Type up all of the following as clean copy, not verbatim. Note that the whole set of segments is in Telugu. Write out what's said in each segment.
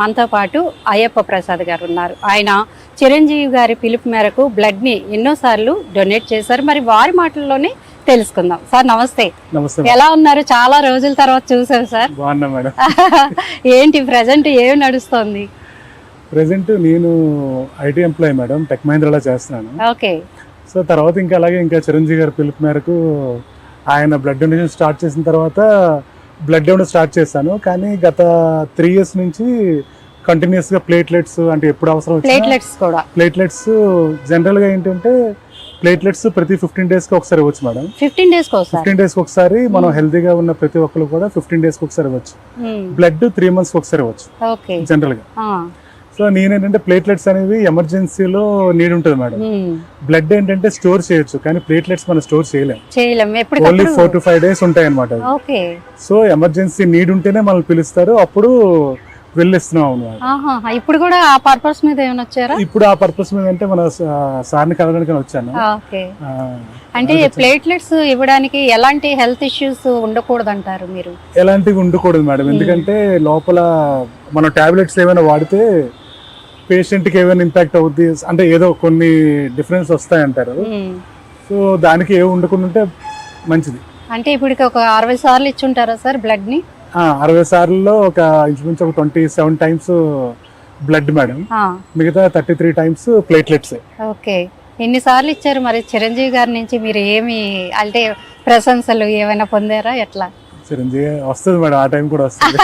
మనతో పాటు అయ్యప్ప ప్రసాద్ గారు ఉన్నారు. ఆయన చిరంజీవి గారి పిలుపు మేరకు బ్లడ్ ని ఎన్నోసార్లు డొనేట్ చేశారు. మరి వారి మాటల్లోనే తెలుసుకుందాం. సార్ నమస్తే. నమస్తే. ఎలా ఉన్నారు? చాలా రోజుల తర్వాత చూసారు సార్. బాగున్నా మేడం. ఏంటి ప్రెసెంట్ ఏం నడుస్తోంది? ప్రెసెంట్ నేను ఐటీ ఎంప్లాయీ మేడం, టెక్ మహీంద్రాలో చేస్తున్నాను. ఓకే. సో తర్వాత ఇంకా అలాగే ఇంకా చిరంజీవి గారి పిలుపు మేరకు ఆయన బ్లడ్ డొనేషన్ స్టార్ట్ చేసిన తర్వాత బ్లడ్ డొనేషన్ స్టార్ట్ చేశాను. కానీ గత 3 years నుంచి కంటిన్యూస్గా ప్లేట్లెట్స్ అంటే ఎప్పుడు అవసరం ప్లేట్లెట్స్ జనరల్గా ఏంటంటే ప్లేట్లెట్స్ ప్రతి 15 daysకి ఒకసారి ఇవ్వచ్చు మేడం. 15 daysకి ఒకసారి మనం హెల్తీగా ఉన్న ప్రతి ఒక్కరు కూడా 15 daysకి ఒకసారి ఇవ్వచ్చు. బ్లడ్ 3 monthsకి ఒకసారి ఇవ్వచ్చు జనరల్గా. సో నేనేంటంటే ప్లేట్లెట్స్ అనేవి ఎమర్జెన్సీలో నీడ్ ఉంటుంది మేడం. బ్లడ్ ఏంటంటే స్టోర్ చేయొచ్చు, కానీ ప్లేట్లెట్స్ మనం స్టోర్ చేయలేం. ఓన్లీ 4 to 5 days ఉంటాయి అనమాట. సో ఎమర్జెన్సీ నీడ్ ఉంటేనే మనల్ని పిలుస్తారు, అప్పుడు వెళ్ళిస్తున్నాం అన్నమాట. ఇప్పుడు కూడా ఆ పర్పస్ మీద ఏమైనా వచ్చారా? ఇప్పుడు ఆ పర్పస్ మీద అంటే మన సార్ని కలవడానికి వచ్చాను. అంటే ప్లేట్లెట్స్ ఇవ్వడానికి ఎలాంటి హెల్త్ ఇష్యూస్ ఉండకూడదు అంటారు మీరు? ఎలాంటివి ఉండకూడదు మేడం, ఎందుకంటే లోపల మనం టాబ్లెట్స్ ఏమైనా వాడితే పేషెంట్కి ఏమైనా ఇంపాక్ట్ అవుద్ది, అంటే ఏదో కొన్ని డిఫరెన్స్ వస్తాయంటారు. సో దానికి ఏమి ఉండకుండా ఉంటే మంచిది. అంటే ఇప్పుడు ఒక 60 సార్లు ఇచ్చుంటారా సార్ బ్లడ్ ని? 60 సార్లలో ఒక ఇంచుమించు ఒక 27 times బ్లడ్ మేడం, మిగతా 33 times ప్లేట్లెట్స్. ఓకే. ఎన్నిసార్లు ఇచ్చారు మరి చిరంజీవి గారి నుంచి? మీరు ఏమి అంటే ప్రశంసలు ఏమైనా పొందారా? ఎట్లా? చిరంజీవి వస్తుంది మేడం, ఆ టైం కూడా వస్తుంది.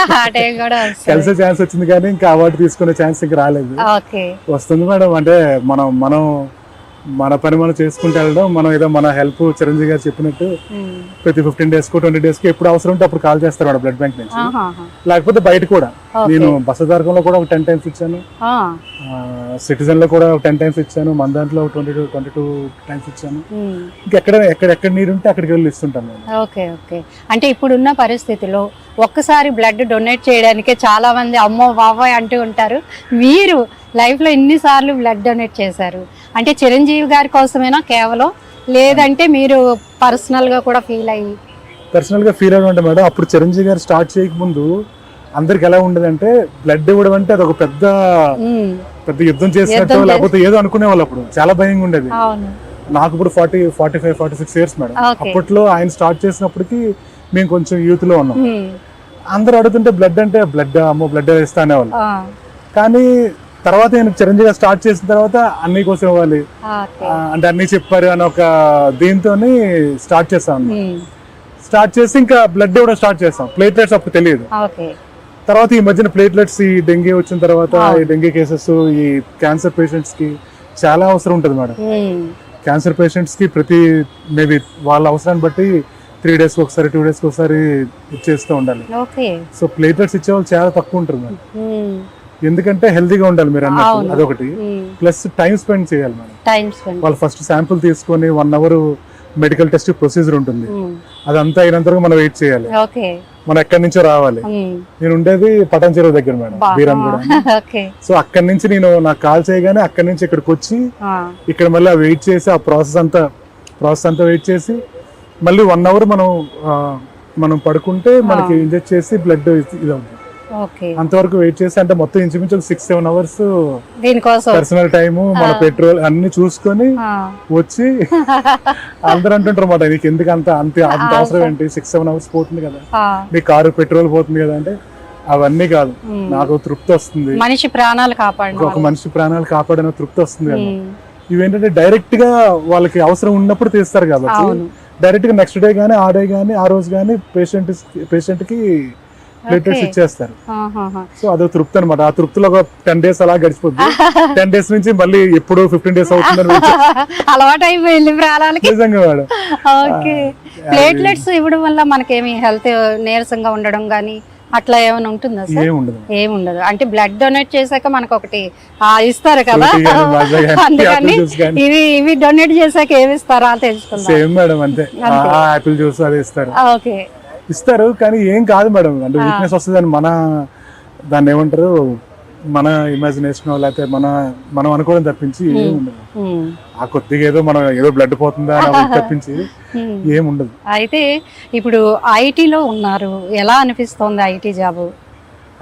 కలిసే ఛాన్స్ వచ్చింది కానీ ఇంకా అవార్డు తీసుకునే ఛాన్స్ ఇంకా రాలేదు. వస్తుంది మేడం. అంటే మన పని మనం చేసుకుంటూ వెళ్ళడం, మనం ఏదో మన హెల్ప్ చిరంజీవి గారు చెప్పినట్టు ప్రతి 15 daysకి 20 daysకి ఎప్పుడు అవసరం ఉంటే అప్పుడు కాల్ చేస్తారు మేడం బ్లడ్ బ్యాంక్ నుంచి. లేకపోతే బయట కూడా నేను బసదార్కంలో కూడా ఒక 10 times ఇచ్చాను, సిటిజన్ లో కూడా ఒక 10 times ఇచ్చాను, మన దాంట్లో 22 times ఇచ్చాను. ఎక్కడ నీరు ఉంటే అక్కడికి వెళ్ళి ఇస్తుంటాను. Okay okay. అంటే ఇప్పుడున్న పరిస్థితిలో ఒక్కసారి బ్లడ్ డొనేట్ చేయడానికి చాలా మంది అమ్మో బాబాయ్ అంటూ ఉంటారు. మీరు లైఫ్ లో ఎన్నిసార్లు బ్లడ్ డొనేట్ చేశారు? అంటే చిరంజీవి గారి కోసమేనా కేవలం, లేదంటే మీరు పర్సనల్ గా కూడా ఫీల్ అవ్వండి మేడం? అప్పుడు చిరంజీవి గారు స్టార్ట్ చేయక ముందు అందరికి ఎలా ఉండదంటే బ్లడ్ ఇవ్వడం అంటే అది ఒక పెద్ద యుద్ధం చేసినట్టు లేకపోతే ఏదో అనుకునే వాళ్ళు. అప్పుడు చాలా భయంగా ఉండేది. నాకు ఇప్పుడు 45, 46 years మేడం. అప్పట్లో ఆయన స్టార్ట్ చేసినప్పటికి మేము కొంచెం యూత్ లో ఉన్నాం. అందరు అడుగుతుంటే బ్లడ్ అంటే అమ్మో బ్లడ్ ఇస్తా అనేవాళ్ళు. కానీ తర్వాత నేను చిరంజీవి గారు స్టార్ట్ చేసిన తర్వాత అన్ని కోసం ఇవ్వాలి అంటే అన్ని చెప్పారు అని ఒక దీంతో స్టార్ట్ చేస్తాను. స్టార్ట్ చేసి ఇంకా బ్లడ్ ఇవ్వడం స్టార్ట్ చేస్తాం. ప్లేట్లెట్స్ అప్పుడు తెలియదు. తర్వాత ఈ మధ్యన ప్లేట్లెట్స్ ఈ డెంగీ వచ్చిన తర్వాత ఈ డెంగీ కేసెస్, ఈ క్యాన్సర్ పేషెంట్స్ కి చాలా అవసరం ఉంటుంది మేడం. క్యాన్సర్ పేషెంట్స్ కి మేబీ వాళ్ళ అవసరాన్ని బట్టి 3 daysకి ఒకసారి 2 daysకి ఒకసారి ఇచ్చేస్తూ ఉండాలి. సో ప్లేట్లెట్స్ ఇచ్చేవాళ్ళు చాలా తక్కువ ఉంటారు మేడం. ఎందుకంటే హెల్తీగా ఉండాలి మీరు అన్నట్టు, అదొకటి. ప్లస్ టైం స్పెండ్ చేయాలి మేడం. వాళ్ళు ఫస్ట్ శాంపుల్ తీసుకొని 1 hour మెడికల్ టెస్ట్ ప్రొసీజర్ ఉంటుంది. అదంతా అయినంత మనం వెయిట్ చేయాలి. మనం ఎక్కడి నుంచో రావాలి. నేను ఉండేది పటాన్ చెరువు దగ్గర మేడం, బీరం కూడా. సో అక్కడి నుంచి నేను నాకు కాల్ చేయగానే అక్కడి నుంచి ఇక్కడికి వచ్చి ఇక్కడ మళ్ళీ వెయిట్ చేసి ఆ ప్రాసెస్ అంతా వెయిట్ చేసి మళ్ళీ 1 hour మనం పడుకుంటే మనకి ఇంజెక్ట్ చేసి బ్లడ్ ఇది అవుతుంది. అంతవరకు వెయిట్ చేసి అంటే మొత్తం ఇంచుమించు 6-7 hours పర్సనల్ టైము, మన పెట్రోల్ అన్ని చూసుకొని వచ్చి అందరూ అంటుంటారు మాట, నీకు ఎందుకు అంత అవసరం ఏంటి, 6-7 hours పోతుంది కదా, నీ కారు పెట్రోల్ పోతుంది కదా అంటే అవన్నీ కాదు. నాకు తృప్తి వస్తుంది, ఒక మనిషి ప్రాణాలు కాపాడనే తృప్తి వస్తుంది కదా. ఇవేంటంటే డైరెక్ట్ గా వాళ్ళకి అవసరం ఉన్నప్పుడు తీస్తారు కాబట్టి డైరెక్ట్ గా నెక్స్ట్ డే గానీ ఆ రోజు గానీ పేషెంట్ కి ప్లేట్లెట్స్ ఇచ్చేస్తారు. సో అదో తృప్తి అనమాట. ఆ తృప్తిలో ఒక 10 days అలా గడిచిపోద్ది. 10 days నుంచి మళ్ళీ ఎప్పుడు 15 days అవుతుందని అలవాటు అయిపోయింది ప్రాణాలకి. నిజంగా మేడం. ప్లేట్లెట్స్ ఇవ్వడం వల్ల మనకేమి హెల్త్ నీరసంగా ఉండడం గానీ అట్లా ఏమైనా ఉంటుందా? ఏముండదు. అంటే బ్లడ్ డొనేట్ చేశాక మనకు ఒకటి ఇస్తారు కదా, అందుకని ఇవి డొనేట్ చేశాక ఏమి ఇస్తారా తెలుసుకుందాం. సేమ్ మేడం, అంతే. ఆపిల్ జ్యూస్ అది ఇస్తారు కానీ ఏం కాదు మేడం. అంటే వీక్నెస్ వస్తుంది అని దాన్ని ఏమంటారు, మన ఇమాజినేషన్ లేకపోతే మనం అనుకోవడం తప్పించి ఏముండదు. ఆ కొద్దిగా ఏదో బ్లడ్ పోతుందా తప్పించి ఏముండదు. అయితే ఇప్పుడు ఐటీలో ఉన్నారు, ఎలా అనిపిస్తోంది ఐటీ జాబ్?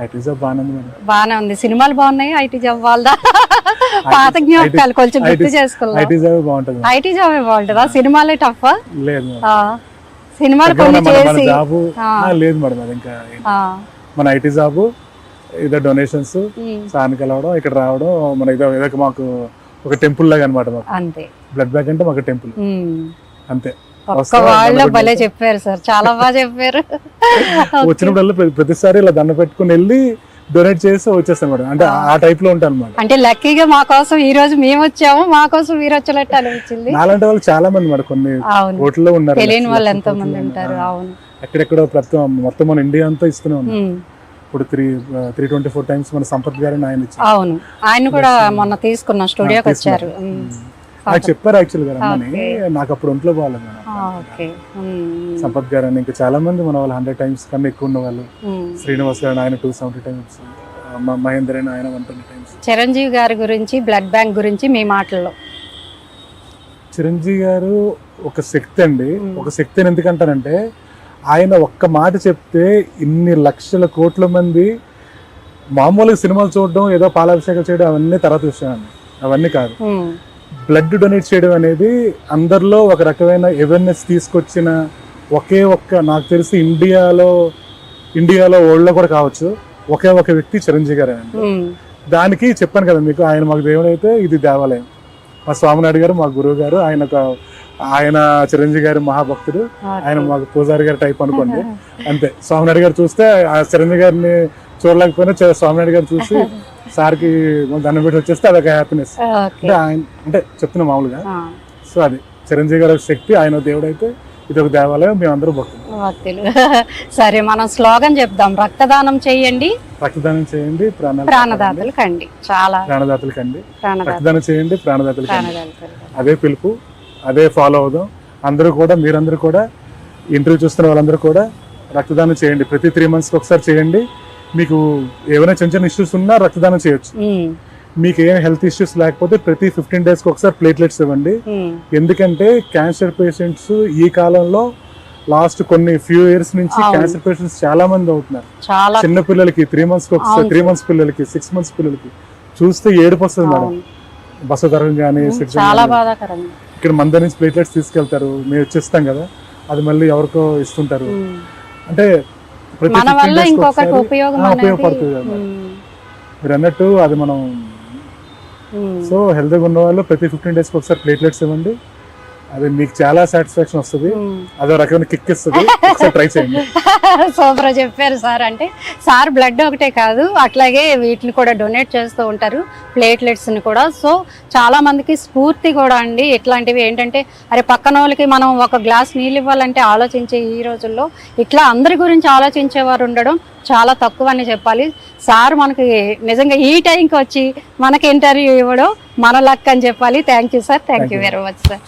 ఐటీ జాబ్ బాగానే ఉంది మేడం. బానే ఉంది. సినిమాలు బాగున్నాయి, ఐటీ జాబ్ వాళ్ళదా? పాత జ్ఞాపకాలు కొంచెం గుర్తు చేసుకున్నాం. ఐటీ జాబ్ బాగుంటది. ఐటీ జాబ్ బాగుంటుందా? సినిమాలే టఫ్? లేదు మేడం. సినిమాలు కొన్ని చేసి జాబ్ లేదు మేడం. అది ఇంకా మన ఐటీ జాబ్ ఇదే డొనేషన్స్ సార్కి వెళ్ళవడం, ఇక్కడ రావడం, మన ఇదో మాకు ఒక టెంపుల్ లాగా అనమాట. మాకు అంతే. బ్లడ్ బ్యాంక్ అంటే మాకు టెంపుల్ అంతే. ఒక్క వాళ్ళ భలే చెప్పారు సార్, చాలా బాగా చెప్పారు. వచ్చినప్పుడల్లా ప్రతిసారి ఇలా దండ పెట్టుకుని వెళ్ళి డొనేట్ చేసి వచ్చేస్తాం మేడం. అంటే ఆ టైప్ లో ఉంటాను అనమాట. అంటే లక్కీగా మా కోసం ఈ రోజు మేము వచ్చాము, మా కోసం మీరు వచ్చినట్టు అనిపించింది. నాలంటి వాళ్ళు చాలా మంది మేడం, కొన్ని కోట్లలో ఉన్నారు, తెలియని వాళ్ళు ఎంతో మంది ఉంటారు. అవును, ఎక్కడెక్కడో మొత్తం మన ఇండియా అంతా ఇస్తూనే ఉన్నాం. ఇప్పుడు 324 టైమ్స్ మన సంపత్ గారిని ఆయన ఇచ్చారు. అవును, ఆయన కూడా మొన్న తీసుకున్న స్టూడియోకి వచ్చారు. నాకు చెప్పారు యాక్చువల్ గా రమ్మని. నాకు అప్పుడు ఒంట్లో బాగాలేదు మేడం. సంపత్ గారు అని ఇంకా చాలా మంది మన వాళ్ళు 100 టైమ్స్ కన్నా ఎక్కువ ఉన్న వాళ్ళు. శ్రీనివాస్ గారు ఆయన 270 టైమ్స్, మహేందర్ అని ఆయన 120 టైమ్స్. చిరంజీవి గారి గురించి, బ్లడ్ బ్యాంక్ గురించి మీ మాటల్లో. చిరంజీవి గారు ఒక శక్తి అండి. ఒక శక్తిని ఎందుకంటారంటే ఆయన ఒక్క మాట చెప్తే ఇన్ని లక్షల కోట్ల మంది మామూలుగా సినిమాలు చూడడం, ఏదో పాలాభిషేకాలు చేయడం అవన్నీ తర్వాత విషయాన్ని, అవన్నీ కాదు. బ్లడ్ డొనేట్ చేయడం అనేది అందరిలో ఒక రకమైన అవేర్నెస్ తీసుకొచ్చిన ఒకే ఒక్క, నాకు తెలిసి ఇండియాలో వరల్డ్ లో కూడా కావచ్చు, ఒకే ఒక వ్యక్తి చిరంజీవి గారు అండి. దానికి చెప్పాను కదా మీకు, ఆయన మాకు దేవుడు అయితే ఇది దేవాలయం. మా స్వామినాయుడు గారు మా గురువు గారు, ఆయన చిరంజీవి గారి మహాభక్తుడు, ఆయన మాకు పూజారి గారి టైప్ అనుకోండి అంతే. స్వామినాయుడు గారు చూస్తే ఆ చిరంజీవి గారిని చూడలేకపోయినా స్వామినాయుడు గారు చూసి సార్కి దండం పెట్టి వచ్చేస్తే అదొక హ్యాపీనెస్. అంటే ఆయన అంటే చెప్తున్నా మామూలుగా. సో అది చిరంజీవి గారి శక్తి, ఆయన దేవుడు అయితే ఇది ఒక దేవాలయం, మేమందరూ భక్తులు. సరే, మనం స్లోగన్ చెప్దాం. రక్తదానం చేయండి, రక్తదానం చేయండి, ప్రాణదాతలు కండి. చాలా ప్రాణదాతలు కండి, రక్తదానం చేయండి, ప్రాణదాతలు కండి. అదే పిలుపు, అదే ఫాలో అవుదాం. అందరూ కూడా, మీరందరూ కూడా, ఇంటర్వ్యూ చూస్తున్న వాళ్ళందరూ కూడా రక్తదానం చేయండి. ప్రతి 3 months ఒకసారి చేయండి. మీకు ఏమైనా చిన్న చిన్న ఇష్యూస్ ఉన్నా రక్తదానం చేయొచ్చు. మీకు ఏం హెల్త్ ఇష్యూస్ లేకపోతే ప్రతి 15 days ఒకసారి ప్లేట్లెట్స్ ఇవ్వండి. ఎందుకంటే క్యాన్సర్ పేషెంట్స్ ఈ కాలంలో లాస్ట్ కొన్ని ఫ్యూ ఇయర్స్ నుంచి క్యాన్సర్ పేషెంట్స్ చాలా మంది అవుతున్నారు. చిన్న పిల్లలకి 3 months ఒకసారి, 3 months పిల్లలకి, 6 months పిల్లలకి చూస్తే ఏడుపు వస్తుంది మేడం. బస్సు ధరం కానీ ఇక్కడ మంద నుంచి ప్లేట్లెట్స్ తీసుకెళ్తారు, మేము వచ్చేస్తాం కదా, అది మళ్ళీ ఎవరికో ఇస్తుంటారు. అంటే ఉపయోగపడుతుంది కదా మీరు అన్నట్టు. అది మనం సో హెల్త్గా ఉన్న వాళ్ళు ప్రతి 15 days ఒకసారి ప్లేట్లెట్స్ ఇవ్వండి. అది మీకు చాలా సాటిస్ఫాక్షన్ వస్తుంది, అదో రకమైన కిక్ ఇస్తుంది. ఒకసారి ట్రై చేయండి. సూపర్ చెప్పారు సార్. అంటే సార్ బ్లడ్ ఒకటే కాదు, అట్లాగే వీటిని కూడా డొనేట్ చేస్తూ ఉంటారు, ప్లేట్లెట్స్ని కూడా. సో చాలా మందికి స్ఫూర్తి కూడా అండి. ఇట్లాంటివి ఏంటంటే, అరే పక్కన వాళ్ళకి మనం ఒక గ్లాస్ నీళ్ళు ఇవ్వాలంటే ఆలోచించే ఈ రోజుల్లో ఇట్లా అందరి గురించి ఆలోచించేవారు ఉండడం చాలా తక్కువ అని చెప్పాలి. సార్ మనకి నిజంగా ఈ టైంకి వచ్చి మనకి ఇంటర్వ్యూ ఇవ్వడం మన లక్ అని చెప్పాలి. Thank you sir, thank you very much sir.